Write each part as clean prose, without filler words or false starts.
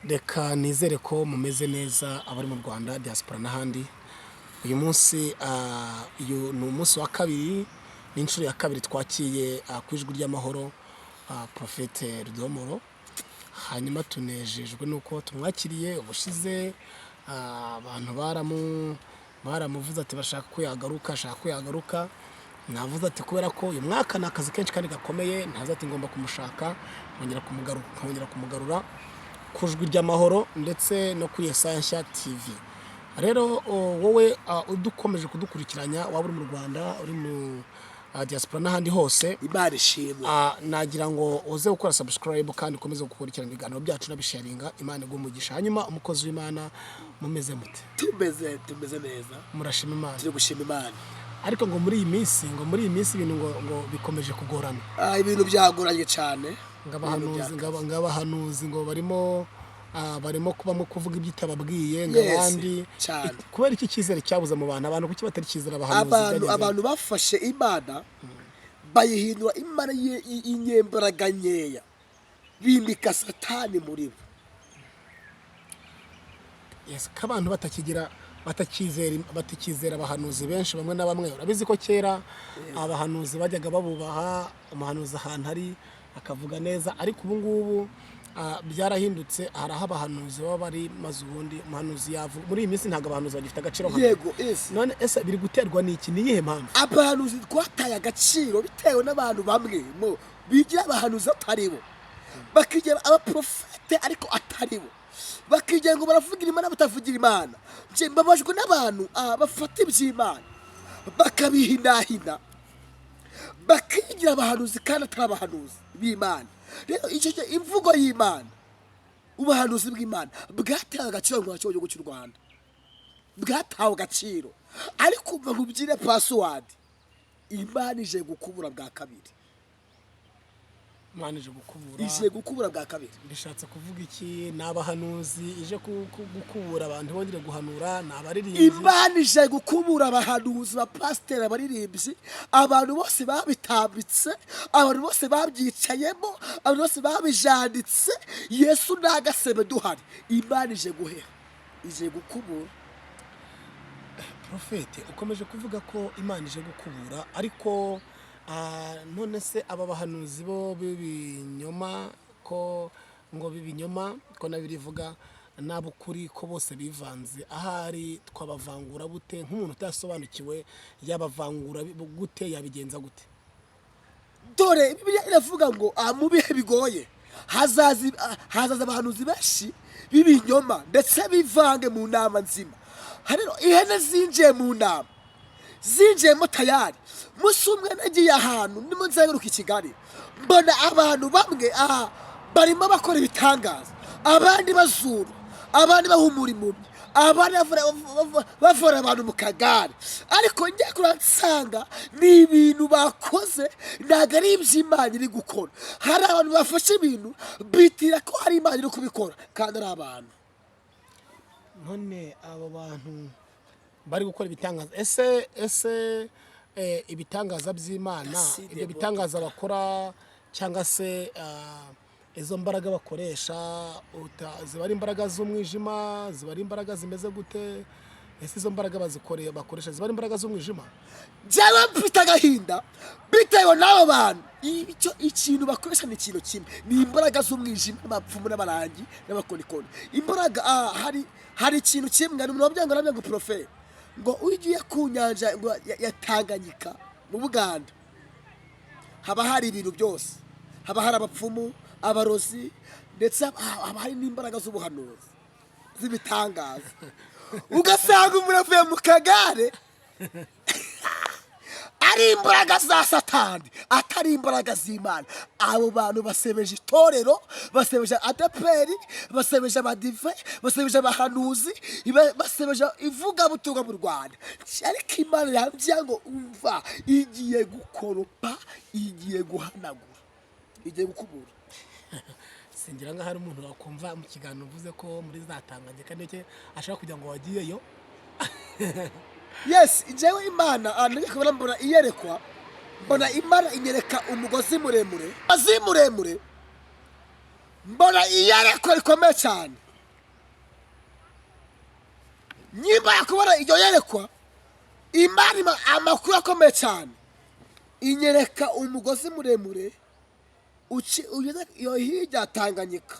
Reka nizere ko mumeze neza abari mu Rwanda diaspora n'ahandi. Uyu munsi uyu ni umunsi wa kabiri n'inshuro ya kabiri twakiye ku ijwi ry'amahoro Prophète Rudomoro. Hanyuma tunejejwe nuko tumwakiriye ubushize abantu baramuvuze ati bashaka ko yagaruka. Navuze ati kubera ko uyu mwaka ni akazi kenshi kandi gakomeye, ntaza ati ngomba kumushaka nkongera kumugarura ku ijwi ry'amahoro ndetse no kuri Essential TV. Rero wowe udukomeje kudukurikiranya waba uri mu Rwanda uri mu diaspora n'ahandi hose, Imana ishimwe. nagira ngo uze gukora subscribe kandi ukomeze gukurikirana ibiganiro byacu n'abisharinga. Imana igumugisha. Hanyuma umukozi w'Imana mumeze mute? Tumeze neza, Murashima Imana? turi gushima Imana. Ariko ngo muri iyi minsi ibintu ngo bikomeje kugorana. Ibintu byagoranye cyane. Ngabahanuzi ngo barimo kubamo kuvuga ibyitababwiye ngabandi cyane. kubera iki cyizere cyabuze mu abantu kuki batari cyizera abahanuzi. Abantu bafashe Imana bayihindura Imana y'inyembaraga nkeya, bimika Satani muri bo. Yes, k'abantu batakizera abahanuzi benshi bamwe na bamwe. Urabizi ko kera abahanuzi bajyaga babubaha umuhanuzi ahantu ari akavuga neza, ariko ubu ngubu byarahindutse. hari aho abahanuzi baba bari maze ubundi umuhanuzi yavuga. Muri iyi minsi ntabwo abahanuzi bagifite agaciro nka Yego, none ese biri guterwa n'iki? Ni iyihe mpamvu abahanuzi twataye agaciro bitewe n'abantu bamwe bigira abahanuzi atari bo, bakigira abaprofete ariko atari bo, bakigira ngo baravugira Imana batavugira Imana. Mbabajwe n'abantu bafata iby'Imana bakabihinahina, bakigira abahanuzi kandi atari abahanuzi b'Imana. Rero icyo imvugo y'Imana, ubuhanuzi bw'Imana bwatawe agaciro mu gihugu cy'u Rwanda, bwatawe agaciro. Ariko umva nkubwire password, Imana ije gukubura bwa kabiri. Imana ije gukubura? Ije gukubura bwa kabiri. Bishatse kuvuga iki? Ni abahanuzi ije gukubura abantu bongere guhanura? Ni abaririmbyi? Imana ije gukubura abahanuzi, abapasiteri, abaririmbyi, abantu bose babitambitse, abantu bose babyicayemo, abantu bose babijanditse. Yesu n'agasebe duhari. Imana ije guheha, ije gukubura. Prophète, ukomeje kuvuga ko Imana ije gukubura, ariko none se aba bahanuzi bo b'ibinyoma ko nabirivuga n'abukuri ko bose bivanze, ahari twabavangura bute? Nk'umuntu utasobanukiwe yabavangura gute? Yabigenza gute? Dore Bibiliya iravuga ngo mu bihe bigoye hazaza abahanuzi benshi b'ibinyoma ndetse bivange mu nama nzima. Rero ihene zinjiye mu nama, zinjiyemo tayari. Musi umwe nagiye ahantu ndimo nzenguruka i Kigali, mbona abantu bamwe barimo bakora ibitangaza, abandi bazura, abandi bahumura impumyi, abandi bavura abantu mu kagare. Ariko njye kuransanga ni ibintu bakoze, ntabwo ari iby'Imana iri gukora. Hari abantu bafashe ibintu bitira ko hari Imana iri kubikora kandi ari abantu. None abo bantu bari gukora ibitangaza, ese ibitangaza by'Imana, ibyo bitangaza bakora cyangwa se izo mbaraga bakoresha ziba ari imbaraga z'umwijima, ziba ari imbaraga zimeze gute? Ese izo mbaraga bakoresha ziba ari imbaraga z'umwijima? Njyewe mfite agahinda bitewe n'abo bantu. Ikintu bakoresha ni ikintu kimwe, ni imbaraga z'umwijima, n'abapfumu n'abarangi n'abakonikoni. Imbaraga hari ikintu kimwe. Ni umuntu wabyango ngo Prophète ngo ugiye ku nyanja ya Tanganyika mu Buganda, haba hari ibintu byose. Haba hari abapfumu, abarozi, ndetse haba hari n'imbaraga z'ubuhanuzi z'ibitangaza. Ugasanga umuntu avuye mu kagare ari imbaraga za Satani, atari imbaraga z'Imana. Abo bantu basebeje itorero, basebeje adeperi, basebeje abadive, basebeje abahanuzi, basebeje ivugabutumwa mu Rwanda. Ariko Imana yambwiye ngo umva, igiye gukoropa, igiye guhanagura, igiye gukubura. Singira ngo hari umuntu wakumva mu kiganiro uvuze ko muri za Tanganyika ndetse ashaka kugira ngo wagiyeyo. Yes, njyewe Imana ndikubona mbona iyerekwa, mbona Imana inyereka umugozi muremure, mbona iyerekwa rikomeye cyane. nyuma yo kubona iryo yerekwa imana amakuru akomeye cyane inyereka umugozi muremure ugeze iyo hirya Tanganyika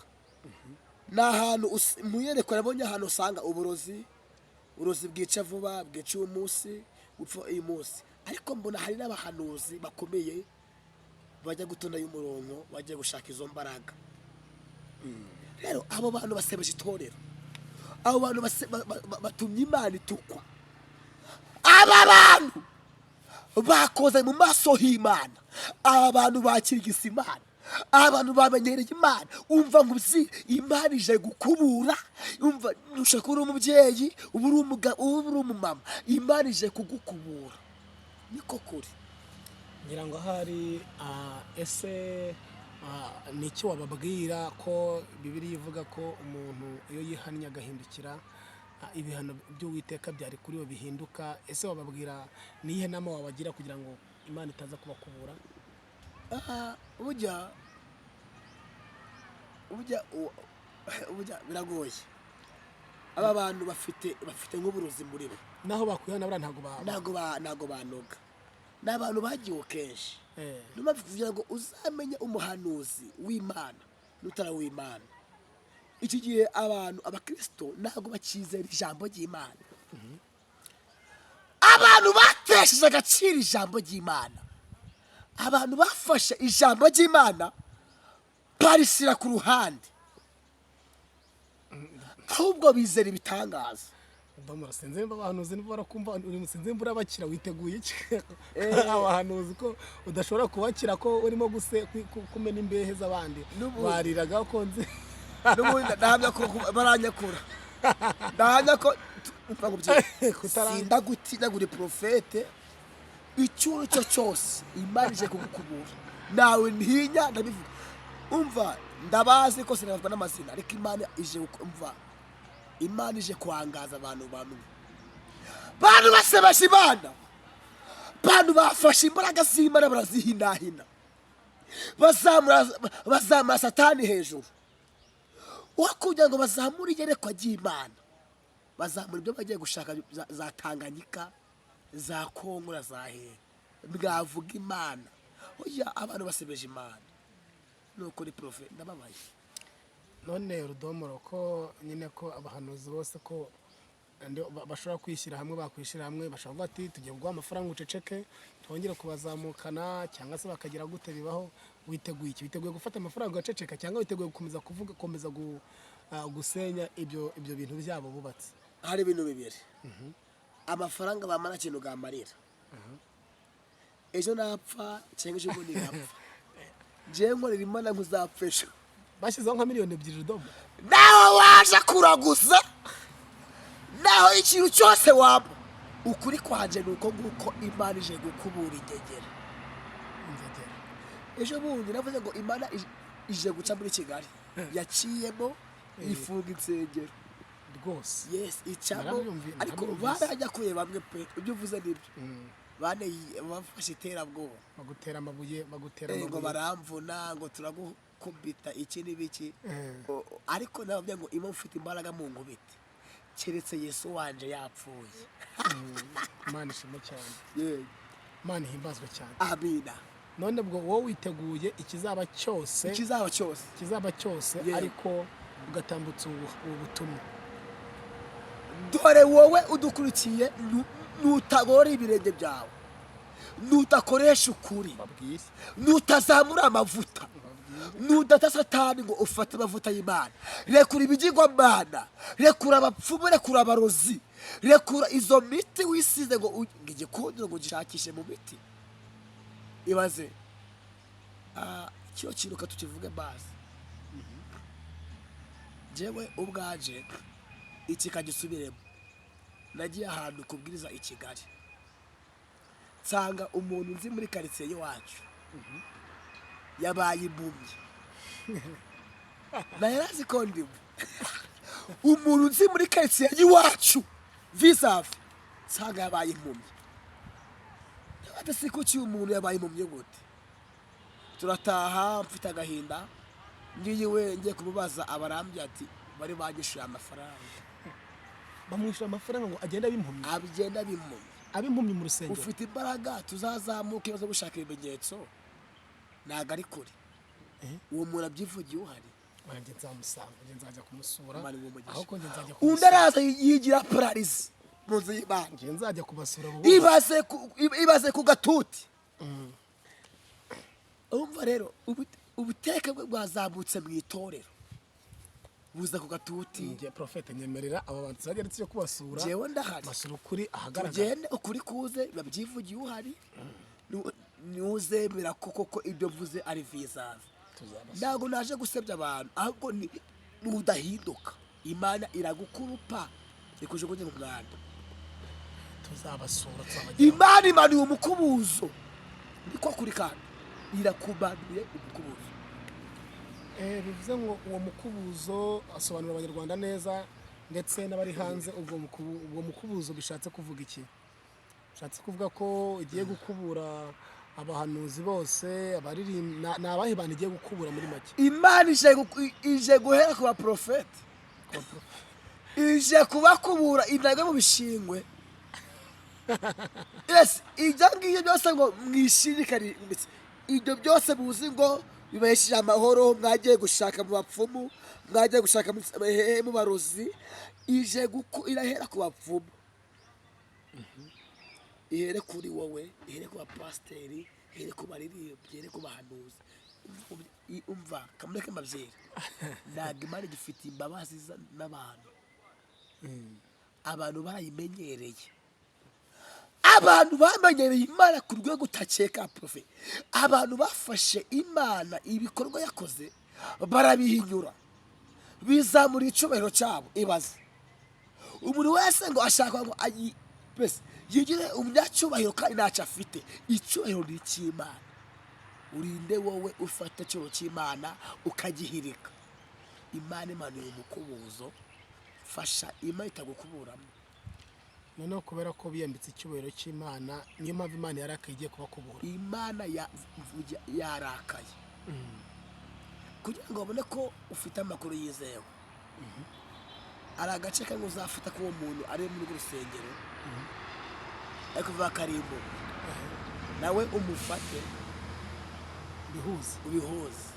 ni ahantu mu yerekwa nabonye ahantu usanga uburozi bwica vuba bwica uyu munsi bupfa uyu munsi ariko mbona hari n'abahanuzi bakomeye bajya gutunda y'umurongo bajya gushaka izo mbaraga rero abo bantu basebeje itorero abo bantu batumye imana itukwa aba bantu bakoze mu maso h'Imana aba bantu bakirigisa Imana aba bantu bamenyereye Imana umva ngo Imana ije gukubura umva nushaka uri umubyeyi ubu uri umugabo ubu uri umumama Imana ije kugukubura niko kuri ngira ngo hari ese niki wababwira ko Bibiliya ivuga ko umuntu iyo yihannye agahindukira ibihano by'Uwiteka byari kuri we bihinduka ese wababwira nihe nama wabagira kugira ngo Imana itaza kubakubura burya biragoye aba bantu bafite nk'uburozi muri bo naho bakwihana bra ntago banoga n'abantu bagiwe kenshi numa kugira ngo uzamenye umuhanuzi w'Imana n'utara w'Imana iki gihe abantu abakristo ntago bakizera ijambo ry'Imana abantu batesheje agaciro ijambo ry'Imana abantu bafashe ijambo ry'Imana barishyira ku ruhande ahubwo bizera ibitangaza sinzi abahanuzi niba barakumva uri sinzi mbura bakira witeguye iki abahanuzi ko udashobora kubakira ko urimo kumena imbehe z'abandi bariraga ko nzi n'ubundi ndahamya ko baranyakura ndahamya ko sindagutinya guri profete icyo cyo cyose Imana ije kugukubura nawe ntinya ndabivuga umva ndabazi ko sinabazwa n'amazina ariko Imana ije umva Imana ije kwangaza abantu bamwe bantu basebasha Imana bantu bafashe imbaraga z'Imana barazihinahina bazamura Satani hejuru wakugira ngo bazamure iyerekwa ry'Imana bazamura ibyo bagiye gushaka za Tanganyika za Kongo na za he bwavuga Imana oya abantu basebeje Imana nuko ni profe ndababaye none Rudomoro ko nyine ko abahanuzi bose ko bashobora kwishyira hamwe bakwishyira hamwe bashobora ati tugiye guha amafaranga uceceke twongere kubazamukana cyangwa se bakagira gute bibaho witeguye iki witeguye gufata amafaranga ugaceceka cyangwa witeguye gukomeza kuvuga komeza gusenya ibyo bintu byabo bubatse hari ibintu bibiri amafaranga bamara kintu gamarira ejo napfa cyangwa ejo bundi napfa je nkorera Imana nkuzapfesha bashyizeho nka miliyoni 2 Rudomo naho waje kuraguza naho ikintu cyose waba ukuri kwanje nuko nguko Imana ije gukubura ingegera ejo bundi navuze ngo Imana ije guca muri Kigali yaciyemo ifunga insengero rwose yes icamo ariko barajya kuye bamwe pe ibyo uvuze nibyo bane bafashe iterabwoba bagutera amabuye ngo baramvuna ngo turagukubita iki n'ibiki ariko nababye ngo Imana ufite imbaraga mu nkubiti keretse Yesu wanje yapfuye Imana ishimwe cyane Imana himbazwe cyane amina none bwo wowe witeguye ikizaba cyose ariko ugatambutsa ubutumwa dore wowe udukurikiye nutagora ibirenge byawe nutakoresha ukuri nutazamura amavuta nudata Satani ngo ufate amavuta y'Imana rekura ibigirwamana rekura abapfumu rekura abarozi rekura izo miti wisize ngo igikundiro ngo gishakishe mu miti ibaze kiyo kiruka tukivuge base jewe ubwaje iki kagisubiremo nagiye ahantu kubwiriza i Kigali nsanga umuntu nzi muri quartier yacu yabaye impumyi na yarazi ko ndimo umuntu nzi muri quartier yacu visafi nsanga yabaye impumyi adasiko cyo umuntu yabaye impumyi gute turataha mfite agahinda ngiye we ngiye kumubaza abarambye ati bari bagishuye amafaranga bamwishyura amafaranga ngo agende abimpumyi abigenda bimuye abimpumyi mu rusengero. ufite imbaraga tuzazamuke baze gushaka ibimenyetso ntabwo ari kure uwo muntu abyivugiye uhari wanjye nzamusanga njye nzajya kumusura Imana imuhe umugisha. aho ko njye nzajya undi kumusura araza yigira pararizi mu nzu y'Imana njye nzajya kubasura ibaze ku gatuti urumva rero ubuteke bwe bwazamutse mu itorero buza ku gatuti. njye Prophet nyemerera aba bantu tuzajya ndetse kubasura jewe ndahari basura ukuri ahagaragara tugende ukuri kuze babyivugiye uhari niwuzemera koko ibyo mvuze ari vizaza. ntabwo naje gusebya abantu ahubwo nudahinduka Imana iragukurupa ikujugunye mu mwanda. tuzabasura Imana imanuye umukubuzo niko kuri kandi irakubanuye umukubuzo. bivuze ngo uwo mukubuzo asobanurira abanyarwanda neza ndetse n'abari hanze ubwo mukubuzo bishatse kuvuga iki? bishatse kuvuga ko igiye gukubura abahanuzi bose abaririmba ni abahe bantu igiye gukubura muri make? Imana ije guhera ku baprofeti ije kubakubura inagwe mu bishingwe. Yes, ibyo ngibyo byose ngo mwishirikane ibyo byose muzi ngo bibahesheje amahoro. mwagiye gushaka mu bapfumu, mwagiye gushaka mu barozi, ije irahera ku bapfumu, ihere kuri wowe, ihere ku bapasiteri, ihere ku baririmbyi, ihere ku bahanuzi. umva kamureke mabyeyi ntabwo Imana igifitiye imbabazi n'abantu. abantu barayimenyereye, abantu bamenyereye Imana ku rwego utakeka Prophet. abantu bafashe Imana ibikorwa yakoze barabihinyura bizamura icyubahiro cyabo. ibaze umuntu wese ngo ashaka ngo yigire umunyacyubahiro kandi ntacyo afite. icyubahiro ni icy'Imana. urinde wowe ufata icyubahiro cy'Imana ukagihirika. Imana imanuye umukubuzo, fasha Imana itagukuburamo. noneho kubera ko biyambitse icyubahiro cy'Imana niyo mpamvu Imana yarakaye igiye kubakubura. Imana yarakaye kugira ngo babone ko ufite amakuru yizewe. hari agace kamwe uzafata k'uwo muntu ari muri urwo rusengero ariko kuva karimbo nawe umufate ubihuze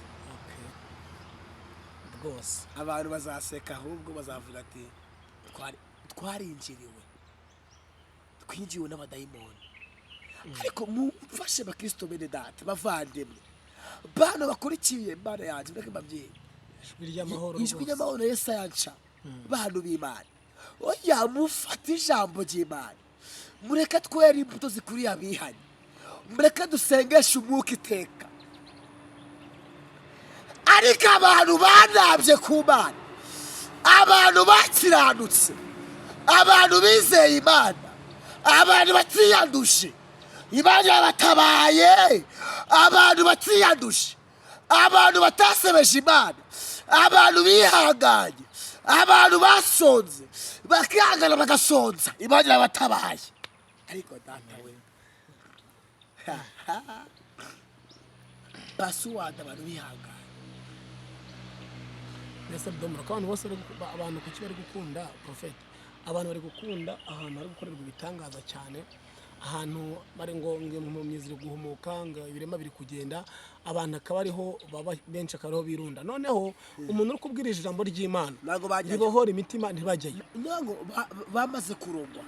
rwose. abantu bazaseka ahubwo bazavuga ati twarinjiriwe, twinjiwe n'abadayimoni. ariko mufashe bakristo bene data bavandimwe bana bakurikiye Imana yanjye mureke mbabyeyi ijwi ry'amahoro Yesu yanca bantu b'Imana. oya mufate ijambo ry'Imana, mureke twere imbuto zikuriye abihanye, mureke dusengeshe umwuka iteka. ariko abantu banabye ku Mana, abantu bakiranutse, abantu bizeye Imana, abantu batiyanduje, Imana yabatabaye. abantu batiyanduje, abantu batasebeje Imana, abantu bihanganye, abantu basonze bakihangana bagasonza, Imana yabatabaye. ariko data we basuwanda abantu bihanganye. Mbese domora ko abantu bose abantu kuki bari gukunda Prophet? abantu bari gukunda ahantu hari gukorerwa ibitangaza cyane, ahantu bari ngo mu myizire guhumuka ngo ibirema biri kugenda, abantu akaba ariho baba benshi akaba ariho birunda. noneho umuntu uri kubwirije ijambo ry'Imana ribohora imitima ntibajyayo. ntabwo bamaze kurogwa,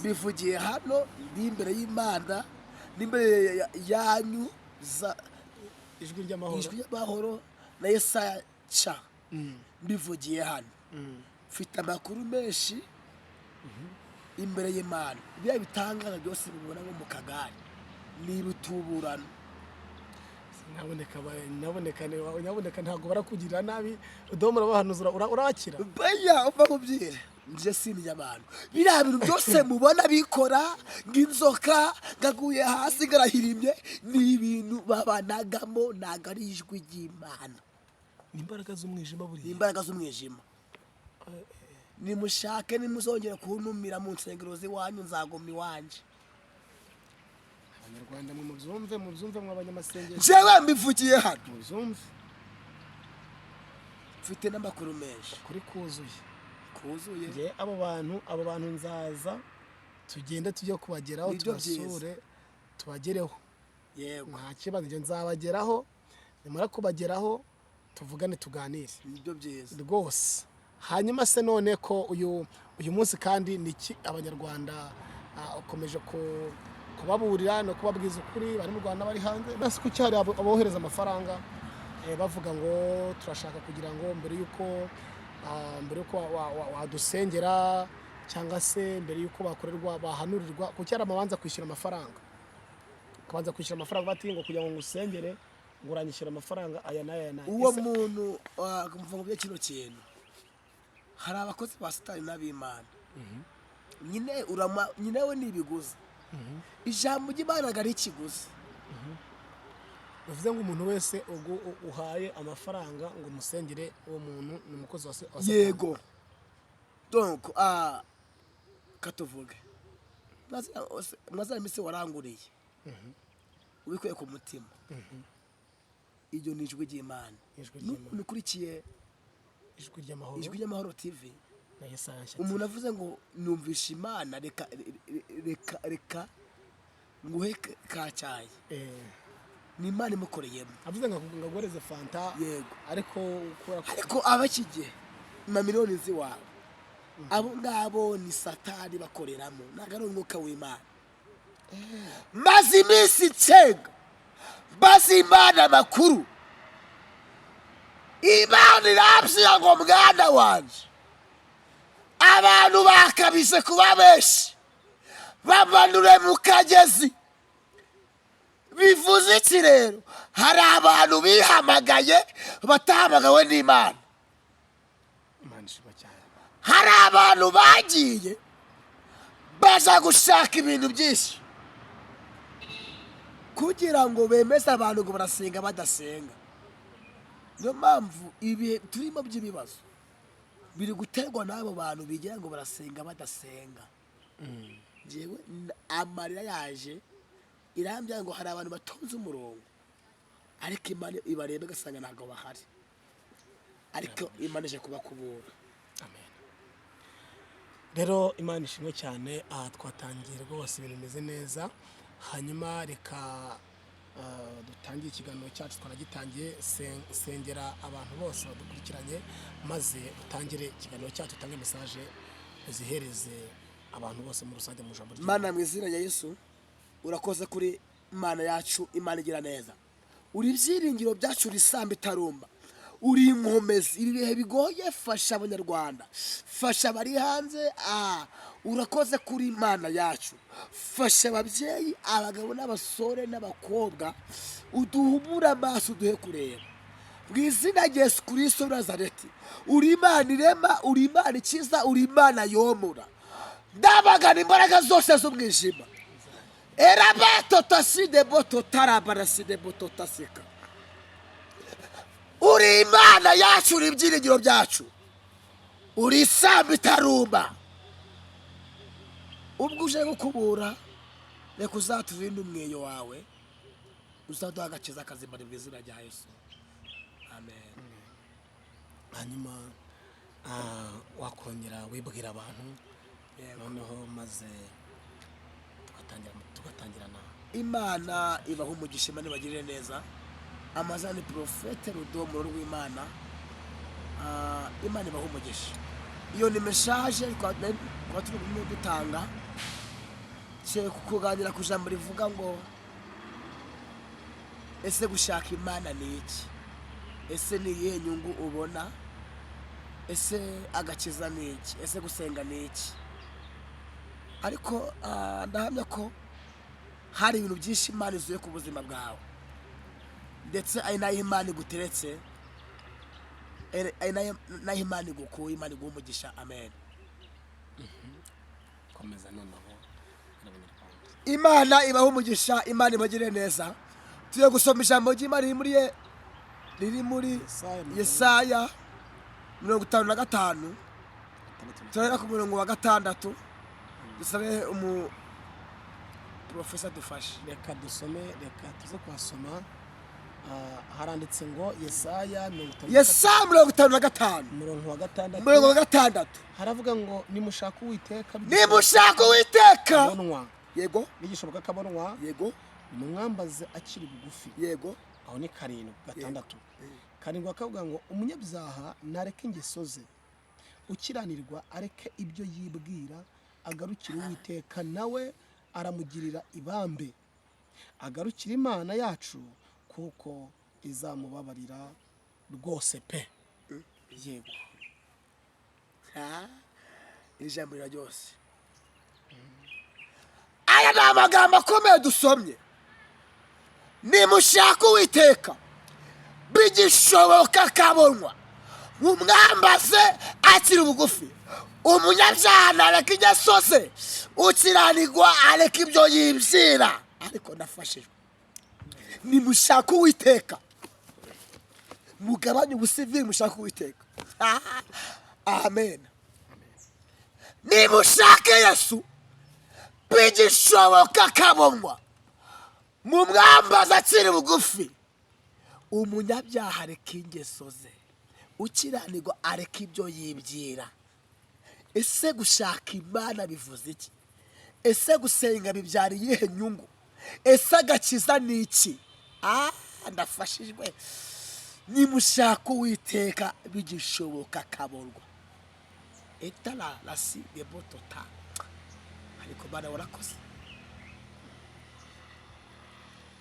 bivugiye hano n'imbere y'Imana n'imbere yanyu ijwi ry'amahoro na Yesaya ca bivugiye hano. mfite amakuru menshi imbere y'Imana. biriya bitangaza byose bibona nko mu kagari n'irutuburano. nyaboneka ntabwo barakugirira nabi, domora bahanuzura urakira. baya uva kubyira nje sinjya abantu. biriya bintu byose mubona bikora ng'inzoka ngaguye hasi ngarahirimye ni ibintu babanagamo, ntabwo ari ijwi ry'Imana. ni imbaraga z'umwijima buriya. ni imbaraga z'umwijima. nimushake nimuzongera kuntumira mu nsengero z'iwanyu nzagoma iwanje. abanyarwanda mubyumve mw'abanyamasengesho jewe mbivugiye hano. mubyumve mfite n'amakuru menshi kuri kuzuye kuzuye. nge abo bantu nzaza tugende tujye kubageraho, Nibyo byiza. tubasure tubagereho, yego nta kibazo. nge nzabageraho, nimara kubageraho tuvugane tuganire nibyo byiza. rwose. hanyuma se none ko uyu munsi kandi niki abanyarwanda ukomeje kubaburira no kubabwiza ukuri, bari mu Rwanda bari hanze, basi ko cyari abohereza amafaranga bavuga ngo turashaka kugira ngo mbere yuko wadusengera cyangwa se mbere yuko bahanurirwa, ku cyari amabanza kwishyura amafaranga, kabanza kwishyura amafaranga bati ngo kugira ngo ngusengere ngo uranyishyura amafaranga aya n'aya n'aya. uwo muntu akumva ngo byo kino kintu, hari abakozi ba Satani n'ab'Imana. nyine we ni ibiguzi. ijambo ry'Imana ari ikiguzi. bivuze ngo umuntu wese uhaye amafaranga ngo umusengere, uwo muntu ni umukozi wa Satani. yego donc katuvuge mwazana iminsi waranguriye ubikuye ku mutima, iryo ni ijwi ry'Imana. Nukurikiye ijwi ry'amahoro, ijwi ry'amahoro TV, na Yesaya nshya. umuntu avuze ngo numvisha Imana, reka nguhe ka cyayi, ni Imana imukoreyemo. avuze ngo agoreze fanta, yego, ariko abakigiye miliyoni ziwawe, abo ngabo ni Satani bakoreramo, ntabwo ari umwuka w'Imana. maze iminsi nsega bazi Imana amakuru, Imana irambwira ngo mwana wanje, abantu bakabise kuba benshi, bamanure mu kagezi. bivuze iki rero? hari abantu bihamagaye batahamagawe n'Imana. hari abantu bagiye baza gushaka ibintu byinshi kugira ngo bemeze abantu ngo barasenga badasenga. niyo mpamvu ibihe turimo by'ibibazo biri guterwa n'abo bantu bigira ngo barasenga badasenga. njyewe amarira yaje irambya ngo hari abantu batonze umurongo, ariko Imana ibareba igasanga ntabwo bahari, ariko Imana ije kubakubura. amen. rero Imana ishimwe cyane. twatangiye rwose ibintu bimeze neza. hanyuma reka dutangire ikiganiro cyacu, twanagitangiye. sengera abantu bose badukurikiranye, maze dutangire ikiganiro cyacu, dutange mesaje zihereze abantu bose muri rusange mu ijambo ry'Imana. Mana, mu izina rya Yesu, urakoze kuri Imana yacu. Imana igira neza, uri ibyiringiro byacu, uri isamba itarumba, uri inkomezi. ibi bihe bigoye, fasha abanyarwanda, fasha abari hanze. urakoze kuri Imana yacu, fasha ababyeyi, abagabo n'abasore n'abakobwa, uduhumure amaso, uduhe kureba. mu izina rya Yesu Kristo w'i Nazareti, uri Imana irema, uri Imana ikiza, uri Imana yomora. ndabagana imbaraga zose z'umwijima. erabatotoside boto tarabaraside boto tasika. uri Imana yacu, uri ibyiringiro byacu, uri isamba itarumba. ubwo uje gukubura, reka uzaturinde umweyo wawe, uzaduha agakiza kazima mu izina rya Yesu. amen. hanyuma wakongera wibwira abantu noneho maze tugatangirana. Imana ibaha umugisha, Imana ibagirire neza. amazina ni Profete Rudomo rw'Imana. Imana ibaha umugisha. iyo ni mesaje kwa turi dutanga, cyo kuganira ku jambo rivuga ngo ese gushaka Imana ni iki? ese ni iyihe nyungu ubona? ese agakiza ni iki? ese gusenga ni iki? ariko ndahamya ko hari ibintu byinshi Imana izuye ku buzima bwawe, ndetse ari nayo Imana iguteretse, ari nayo Imana igukuye, Imana iguha umugisha. amen. komeza noneho. Imana ibaha umugisha, Imana ibagire neza. tugiye gusoma ijambo ry'Imana riri muri Yesaya 55, turahera ku murongo wa 6. dusabe Profesa dufashe. reka tuze kuhasoma haranditse ngo Yesaya 55 umurongo wa gatandatu umurongo wa 6 haravuga ngo nimushaka Uwiteka nimushaka Uwiteka kabonwa yego bigishoboka kabonwa yego nimumwambaze akiri bugufi yego aho ni 7 karindwi akavuga ngo umunyabyaha nareke ingeso ze ukiranirwa areke ibyo yibwira agarukira Uwiteka nawe aramugirira ibambe agarukira Imana yacu kuko izamubabarira rwose pe yego ijambo ryose aya ni amagambo akomeye dusomye nimushaka Uwiteka bigishoboka kabonwa mumwambaze akiri bugufi umunyabyaha nareka ingeso ze ukiranirwa areka ibyo yibwira ariko ndafashijwe nimushaka Uwiteka mugabanye ubusivili mushaka Uwiteka amen nimushake Yesu bigishoboka kabonwa mumwambaze akiri bugufi umunyabyaha areka ingeso ze ukiranirwa areka ibyo yibwira ese gushaka Imana bivuze iki ese gusenga bibyara iyihe nyungu ese agakiza ni iki ndafashijwe nimushaka Uwiteka bigishoboka kabonwa etala lasi debotota ariko bana warakoze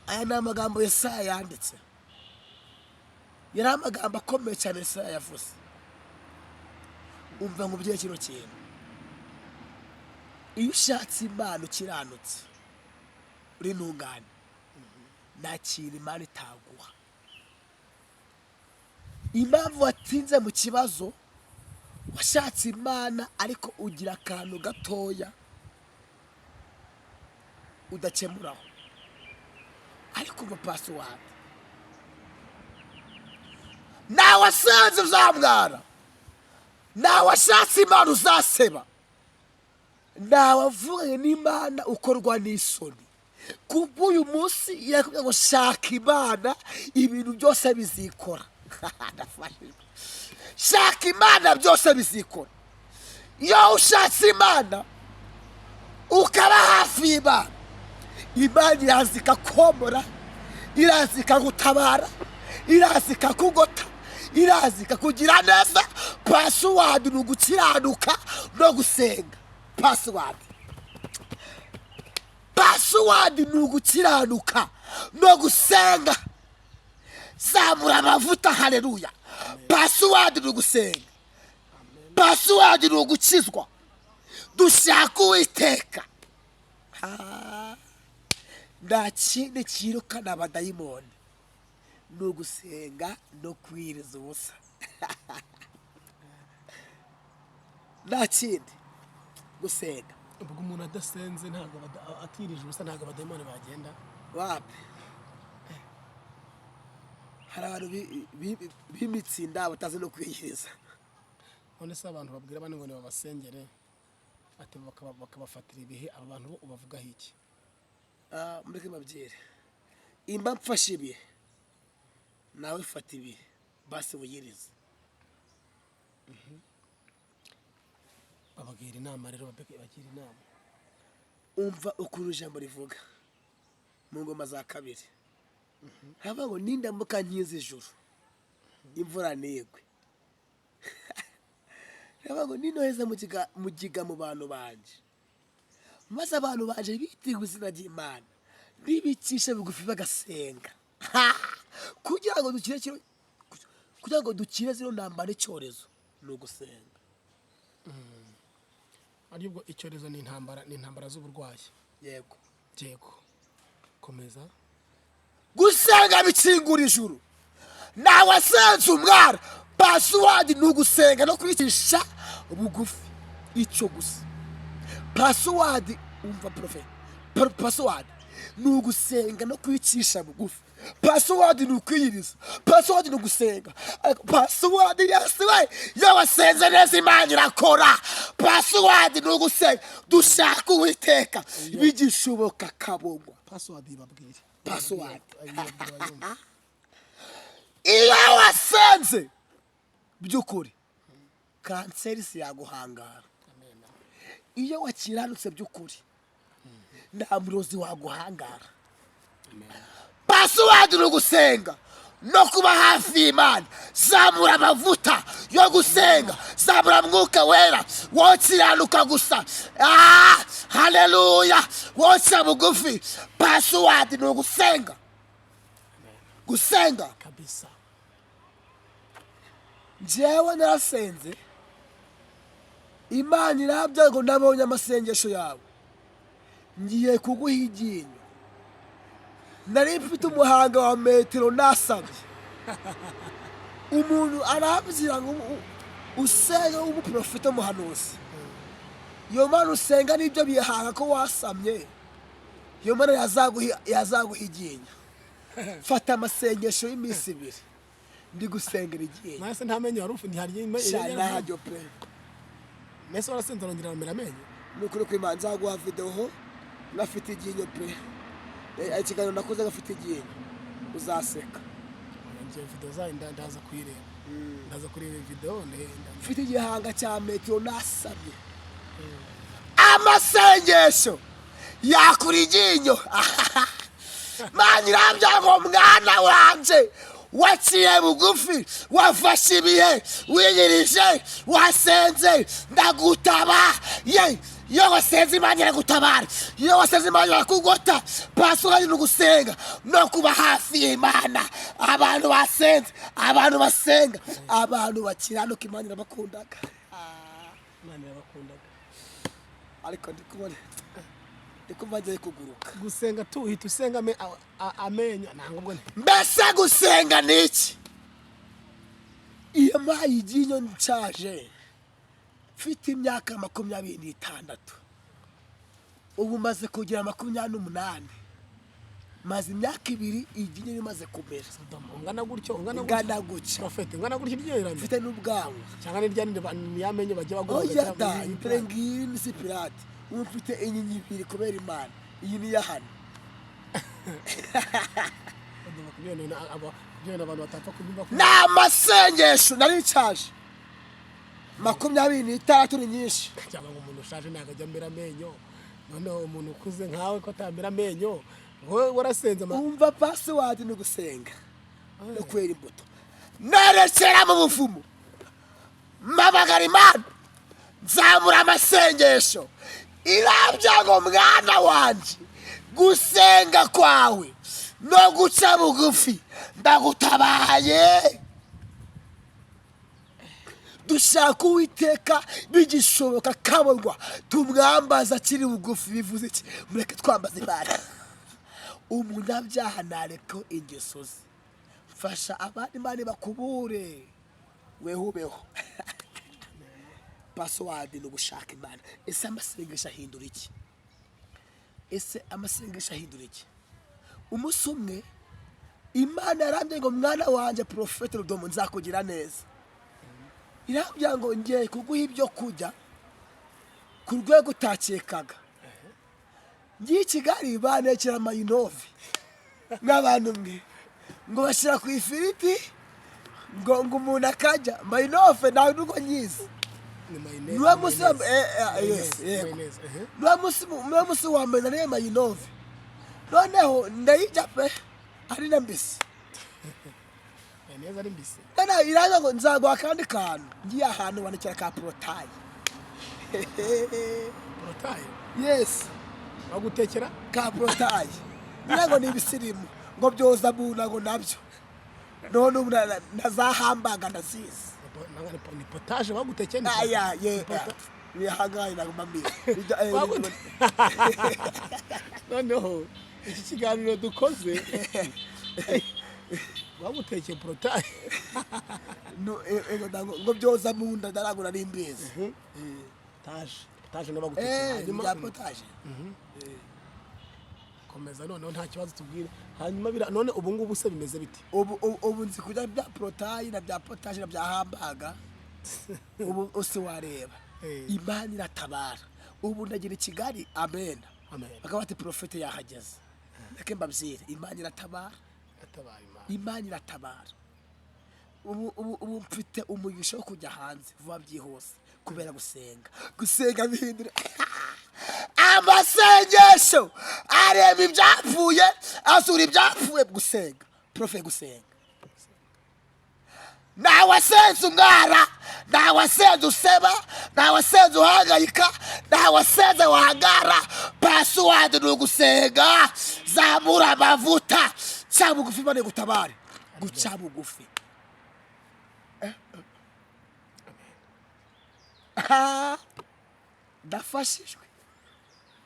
aya ni amagambo Yesaya yanditse yari amagambo akomeye cyane Yesaya yavuze umva ngo bye kino kintu iyo ushatse Imana ukiranutse uri ntungane nta kintu Imana itaguha impamvu watinze mu kibazo washatse Imana ariko ugira akantu gatoya udakemuraho ariko umva password nawe wasanze uzamwara nawe washatse Imana uzaseba nawe wavuganye n'Imana ukorwa n'isoni kuko uyu munsi yakubwira ngo shaka Imana ibintu byose bizikora shaka Imana byose bizikora iyo ushatse Imana ukaba hafi y'Imana Imana iraza ikakomora iraza ikagutabara iraza ikakugota iraza ikakugira neza password ni ugukiranuka no gusenga password ni ugukiranuka no gusenga zamura amavuta haleluya password ni ugusenga password ni ugukizwa dushaka Uwiteka nta kindi kirukana abadayimoni ni ugusenga no kwiriza ubusa nta kindi gusenga ubwo umuntu adasenze ntabwo atirije ubusa ntabwo abadayimoni bagenda wapi hari abantu b'imitsinda batazi no kwiyiriza none se abantu babwira abandi ngo nibabasengere ati bakabafatira ibihe aba bantu bo ubavugaho iki mureke babyere imba mfashe ibihe nawe fata ibihe basi wiyirize babagira inama rero bagira inama umva ukuntu ijambo rivuga mu ngoma za kabiri haba ngo nindamuka nkiza ijuru imvura ntigwe haba ngo ninoheza mugiga mu bantu banje maze abantu baje bitiwe izina ry'Imana bibicisha bugufi bagasenga kugira ngo dukire zino ntambara icyorezo ni ugusenga aribwo icyorezo ni intambara z'uburwayi yego komeza gusenga bikingura ijuru nawe wasenze umwara password ni ugusenga no kwicisha bugufi icyo gusa password umva prophet password ni ugusenga no kwicisha bugufi password ni ukwiyiriza password ni ugusenga password yasiwe yo wasenze neza Imana irakora password ni ugusenga dushaka Uwiteka bigishoboka kabonwa password ibabwire password iyo wasenze by'ukuri kanseri si yaguhangara. Iyo wakiranutse by'ukuri nta murozi waguhangara. Pasiwadi ni gusenga no kuba hafi y'Imana. Zamura amavuta yo gusenga, zamura mwuka wera, wokiranuka gusa. Haleluya, woca bugufi. Pasiwadi ni gusenga, gusenga kabisa. Njyewe narasenze, Imana irabya ngo nabonye amasengesho yawe, ngiye kuguha iryinyo. Nari mfite umuhanga wa metero nasabye. Umuntu arabwira ngo usenga umuprofeta muhanuzi. Iyo Mana usenga nibyo bihanga ko wasamye. Iyo Mana yazaguha iryinyo. Fata amasengesho y'iminsi 2. Ndi gusengera iryinyo. Nase ntamenye warufu ntiharye Shanajyo pe. Mese warasenze arongera amera amenyo. Nukuri ko Imana nzaguha video ngafite iryinyo pe. Ikiganiro nakoze ngafite iryinyo. Uzaseka. Nje video zayo ndaza kuyireba. Ndaza kureba video mfite igihanga cya metero nasabye. Amasengesho yakuri iryinyo. Mana irambya ngo mwana wanje waciye bugufi, wafashe ibihe, wiyirije, wasenze, ndagutaba. Iyo wasenze Imana iragutabara. Iyo wasenze Imana irakugota. Pasiwadi ni gusenga no kuba hafi y'Imana. Abantu basenze, abantu basenga, abantu bakiranuka Imana irabakundaga. Imana irabakundaga. Ariko ndikumva ngiye kuguruka. Gusenga tuhita usenga amenyo nangobwo nti. Mbese gusenga niki? Iyo mayi iryinyo nshaje. Mfite imyaka 26. Ubu maze kugira 28. Maze imyaka 2 iryinyo rimaze kumera. Ungana gutyo, ungana gutyo. Profete, ungana gutyo iryinyo riramye. Mfite n'ubwanwa. Cyangwa n'iryane yamenye bajye bagura. Oya da, impere ngiri ni sipirate. Mfite inyinya 2 kubera Imana. Iyi ni yahano. N'amasengesho nari nshaje. 26 ni nyinshi. Cyangwa umuntu ushaje nagajya amera amenyo. None umuntu ukuze nkawe ko atamera amenyo. Wowe warasenze umva pasiwadi ni gusenga no kwera imbuto. Nerekera mu bufumu, mpamagara Imana, nzamura amasengesho. Irambya ngo mwana wanje gusenga kwawe no guca bugufi ndagutabaye. Dushaka Uwiteka bigishoboka kabonwa, tumwambaza akiri bugufi. Bivuze iki? Mureke twambaze Imana. Umunyabyaha nareka ingeso ze. Fasha abandi Imana bakubure, weho ubeho. Pasiwadi ni gushaka Imana. Ese amasengesho ahindura iki? Umunsi umwe Imana yarambye ngo mwana wanje Profete Rudomo nzakugira neza. Irambya ngo ngiye kuguha ibyo kujya ku rwego utakekaga. Ngiye i Kigali banekera mayinovi nk'abantu mwe ngo bashyira ku ifiriti ngo umuntu akajya mayinovi nawe nuko nyizi. Nuwa musi wa mbere nariye mayinovi, noneho ndayijya pe ari na mbisi. Neza ari mbisi. Nana iranga ngo nzaguha kandi kantu. Ngiye ahantu banekera ka protayi. Protayi? Yes. Bagutekera ka protayi. Nirago ni ibisirimu ngo byoza buna ngo nabyo. None ubu nazahambaga ndazizi. Ni potage bagutekeye ni. Aya ye. Ni hangaye na mambira. Noneho iki kiganiro dukoze bagutekeye protayi. No ngo byoza munda ndaragura n'imbizi. Potage no bagutekeye hanyuma potage. Komeza noneho nta kibazo tubwire. Hanyuma none ubu ngubu se bimeze biti? Ubu nzi kujya bya protayi na bya potage na bya hambaga. Ubu usi wareba. Imana iratabara. Ubu ndagira i Kigali, amen. Bakaba bati Profete yahageze. Reke mbabyire Imana iratabara. Imana iratabara. ubu mfite umugisha wo kujya hanze vuba byihuse kubera gusenga bihindura amasengesho areba ibyapfuye asura ibyapfuye gusenga profe gusenga ntawasenze umwara ntawasenze useba ntawasenze uhangayika ntawasenze wahangara pasiwadi ni ugusenga zamura amavuta ca bugufi bane gutabare guca bugufi ndafashijwe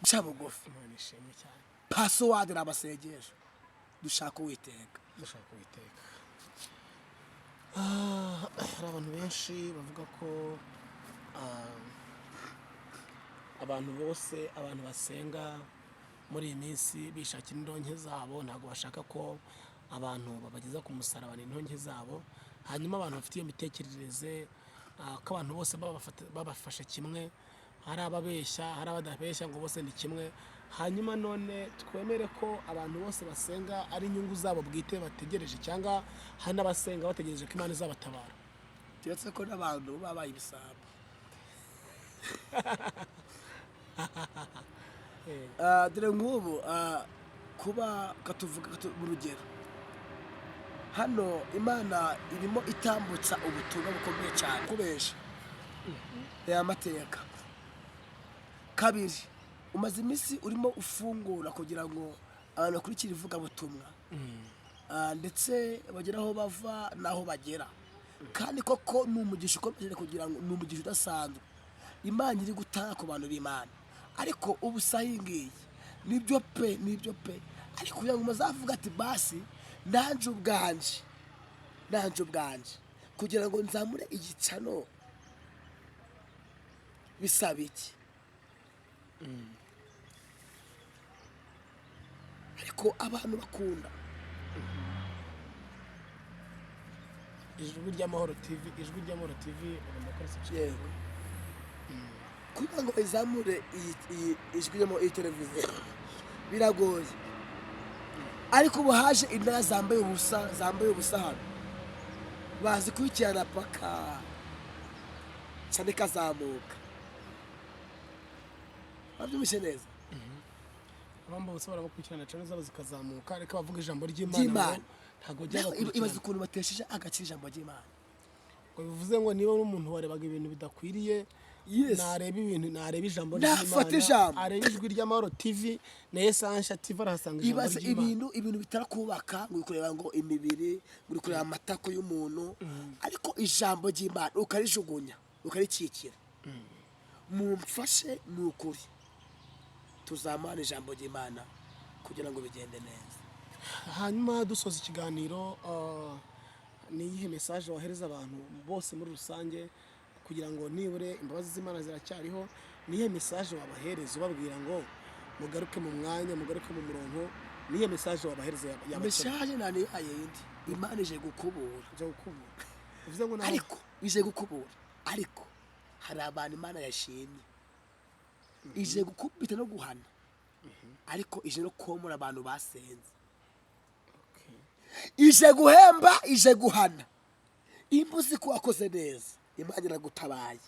guca bugufi Imana ishimwe cyane pasiwadi ni amasengesho dushaka uwiteka hari abantu benshi bavuga ko abantu bose abantu basenga muri iyi minsi bishakira indonke zabo ntabwo bashaka ko abantu babageza ku musaraba n'intonke zabo hanyuma abantu bafite iyo mitekerereze ko abantu bose babafashe kimwe hari ababeshya hari abadabeshya ngo bose ni kimwe hanyuma none twemere ko abantu bose basenga ari inyungu zabo bwite bategereje cyangwa hari n'abasenga bategereje ko Imana izabatabara turetse ko n'abantu babaye ibisambo dore nk'ubu kuba katuvuga mu rugero hano Imana irimo itambutsa ubutumwa bukomeye cyane kubesha aya mateka kabiri umaze iminsi urimo ufungura kugira ngo abantu bakurikire ivugabutumwa ndetse bagera aho bava n'aho bagera kandi koko ni umugisha ukomeje kugira ngo ni umugisha udasanzwe Imana iri gutanga ku bantu b'Imana ariko ubu sahingiye nibyo pe ariko kugira ngo muzavuga ati basi nanje ubwanje kugira ngo nzamure igicano bisaba iki ariko abantu bakunda ijwi ry'amahoro TV ugomba gukora subscribe kugira ngo izamure ijwi iyi televiziyo biragoye ariko ubu haje intara zambaye ubusa hano bazi kubikirana paka cyane kazamuka babyumvise neza abamba bose barabakurikirana cyane zabo zikazamuka ariko bavuga ijambo ry'Imana ntago ibaze ukuntu batesheje agaciro ijambo ry'Imana ngo bivuze ngo niba n'umuntu warebaga ibintu bidakwiriye nareba ijambo ry'Imana areba ijwi ry'amahoro TV na Esansha TV arahasanga ijambo ibaze ibintu bitarakubaka ngo kureba ngo imibiri ngo kureba amatako y'umuntu ariko ijambo ry'Imana ukarijugunya ukaricikira mumfashe ni ukuri tuzamana ijambo ry'Imana kugira ngo bigende neza hanyuma dusoza ikiganiro ni iyihe message wahereza abantu bose muri rusange kugira ngo nibure imbabazi z'Imana ziracyariho niye message wabahereza ubabwira ngo mugaruke mu mwanya mugaruke mu murongo niye message wabahereza message nani ayindi Imana ije gukubura uvuze ngo ariko ije gukubura ariko hari abantu Imana yashimye ije gukubita no guhana ariko ije no komora abantu basenze ije guhemba ije guhana imbuzi ko wakoze neza Imana iragutabaye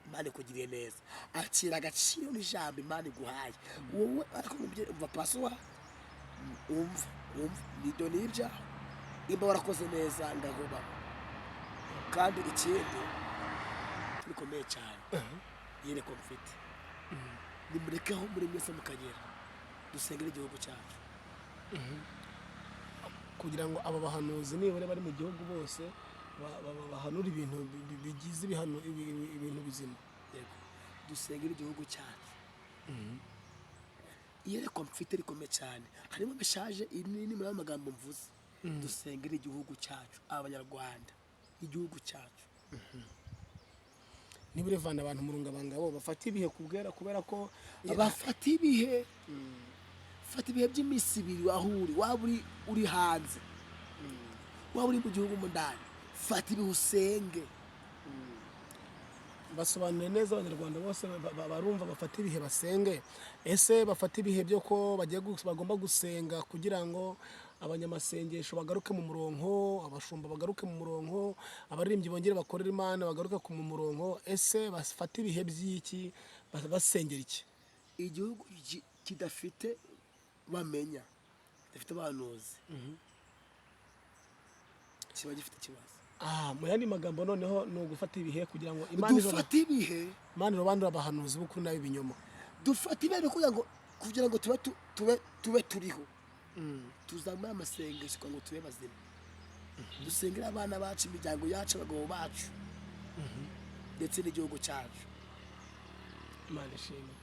Imana ikugiriye neza akira agaciro n'ijambo Imana iguhaye wowe ariko umva paswa umva nido nibya imba warakoze neza ndagoba kandi ikindi bikomeye cyane yere ko mfite nimurekeho muri mwese mukagera dusengera igihugu cyacu kugira ngo aba bahanuzi nibure bari mu gihugu bose bahanura ibintu bigize ibintu bizima dusengera igihugu cyacu iyereko mfite rikomeye cyane harimo message ini muri amagambo mvuze dusengera igihugu cyacu abanyarwanda igihugu cyacu nibure vana abantu murungabangabo bafata ibihe kubera ko bafata ibihe fata ibihe by'iminsi ibiri wahuri waba uri hanze waba uri mu gihugu mu ndani fata ibihe usenge basobanure neza abanyarwanda bose barumva bafata ibihe basenge ese bafata ibihe byo ko bagomba gusenga kugira ngo abanyamasengesho bagaruke mu murongo, abashumba bagaruke mu murongo, abaririmbyi bongere bakorera Imana bagaruke mu murongo. Ese bafata ibihe by'iki, basengera iki? igihugu kidafite bamenya, kidafite abahanuzi kiba gifite ikibazo. Mu yandi magambo noneho ni ugufata ibihe kugira ngo Imana dufate ibihe, Imana irobanure abahanuzi b'ukuri n'ab'ibinyoma. dufate ibihe kugira ngo tube turiho, tuzamure amasengesho kugira ngo tube bazima, dusengere abana bacu, imiryango yacu, abagabo bacu, ndetse n'igihugu cyacu. Imana ishimwe.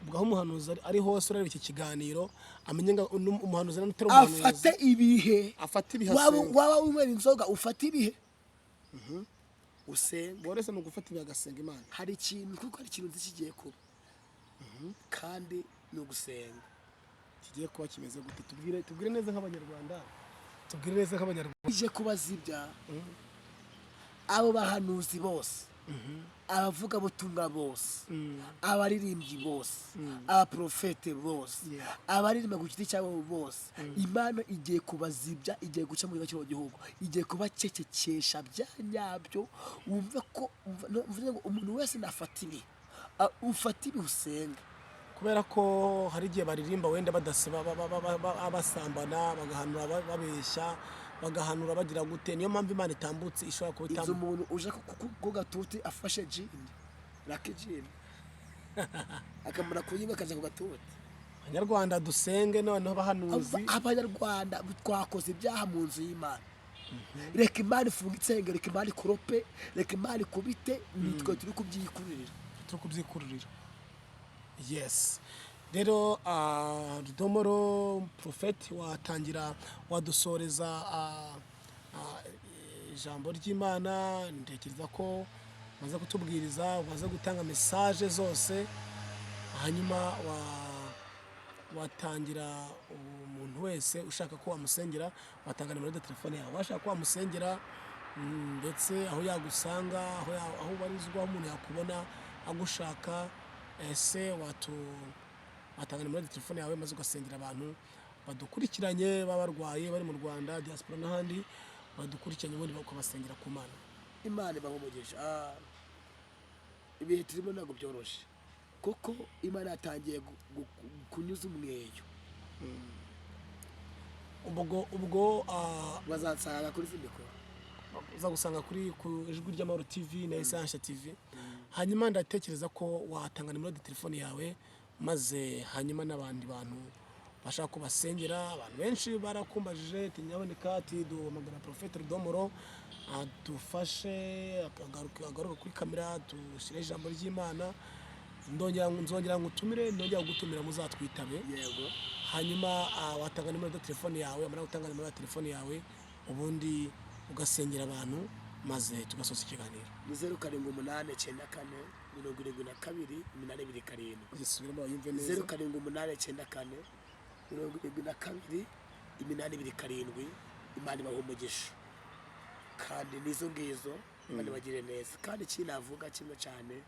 Ubwo aho umuhanuzi ari hose urareba iki kiganiro, amenye ngo umuhanuzi n'utari umuhanuzi afate ibihe, afata ibihe waba winywera inzoga ufate ibihe, usenga. bose ni ugufata ibihe agasenga Imana. Hari ikintu, kuko hari ikintu nzi kigiye kuba, kandi ni ugusenga. Kigiye kuba kimeze gute? Tubwire neza nk'abanyarwanda, tubwire neza nk'abanyarwanda. ije kubazibya abo bahanuzi bose, abavugabutumwa bose, abaririmbyi bose, abaprofete bose, abaririmba ku giti cyabo bose, Imana igiye kubazibya, igiye guca muri kino gihugu, igiye kubacecekesha bya nyabyo. Wumve ko umuntu wese nafata ibihe, ufata ibihe usenge, kubera ko hari igihe baririmba wenda basambana, bagahanura babeshya, bagahanura bagira gute. Niyo mpamvu Imana itambutse ishobora kuba inzu itambutse. umuntu uje ku gatuti afashe jini, rake jini akamara kuyinywa akaja ku gatuti. Abanyarwanda dusenge noneho bahanuzi. Abanyarwanda twakoze ibyaha mu nzu y'Imana, reka Imana ifunge insenge, reka Imana ikorope, reka Imana ikubite, nitwe turi kubyikururira. Yes. Rero Rudomoro Prophet, watangira wadusoreza ijambo ry'Imana. Ntekereza ko maze kutubwiriza, maze gutanga message zose, hanyuma watangira umuntu wese ushaka ko wamusengera, watanga nimero ya telefone yawe, washaka ko wamusengera, ndetse aho yagusanga, aho ubarizwa, aho umuntu yakubona agushaka. Ese watanga nimero ya telefone yawe maze ugasengera abantu badukurikiranye, babarwaye bari mu Rwanda, diaspora n'ahandi, badukurikiranye ubundi bakabasengera ku Mana. Imana ibahomogesha. Ibihe turimo ntabwo byoroshye, kuko Imana yatangiye kunyuza umweyo. ubwo bazansanga kuri Zimikoro, uza gusanga ku Ijwi ry'Amahoro TV na Essence TV. Hanyuma ndatekereza ko watanga nimero ya telefone yawe, maze hanyuma n'abandi bantu bashaka kubasengera. Abantu benshi barakumbajije ati nyaboneka, ati duhamagara Prophet Rudomoro adufashe agaruka kuri kamera, dushyire ijambo ry'Imana. Nzongera ngutumire, ndongera kugutumira muzatwitabe. yego. Hanyuma watanga nimero ya telefone yawe, amara gutanga nimero ya telefone yawe, ubundi ugasengera abantu, maze tugasoza ikiganiro. Ni 0789428227. Gisubiramo yumve neza. 0789428227. Imana ibahomogesha, kandi nizo ngizo Imana bagire neza. Kandi kinavuga kimwe cyane,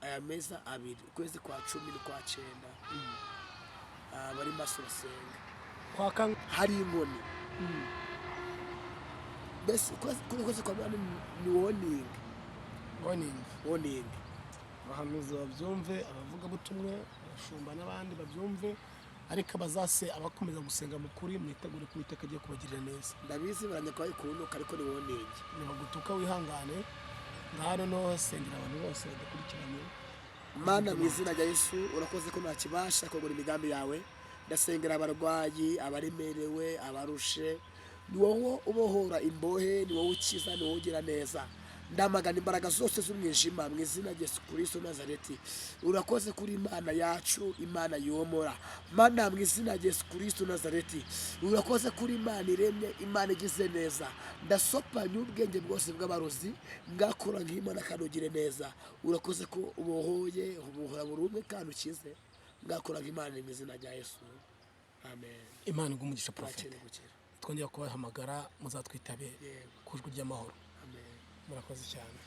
aya meza abiri, ukwezi kwa 10 n'ukwa 9, bari maso basenga, hari inkoni. Bese kwezi kwa mwana ni warning. Abahanuzi babyumve, abavuga butumwe, abashumba n'abandi babyumve, ariko abakomeza gusenga mu kuri, mwitegure ko Uwiteka agiye kubagirira neza. Ndabizi baranye kwa ikunuka, ariko ni warning. Nibagutuka wihangane, ngahano no sengera abantu bose badukurikiranye. Mana, mu izina rya Yesu, urakoze ko ntakibasha kugura imigambi yawe. Ndasengera abarwayi, abaremerewe, abarushe. Ni wowe ubohora imbohe, ni wowe ukiza, ni wowe ugira neza. Ndamagana imbaraga zose z'umwijima mu izina rya Yesu Kristo Nazareti. Urakoze kuri Imana yacu, Imana yomora. Mana, mu izina rya Yesu Kristo Nazareti, urakoze kuri Imana iremye, Imana igize neza. Ndasopanya ubwenge bwose bw'abarozi, ngakora nk'Imana kandi ugire neza. Urakoze ko ubohoye, ubohora burumwe kandi ukize, ngakora nk'Imana mu izina rya Yesu. Amen. Imana igumugisha Prophet. Twongera kubahamagara, muzatwitabe ku Ijwi ry'Amahoro. Murakoze cyane.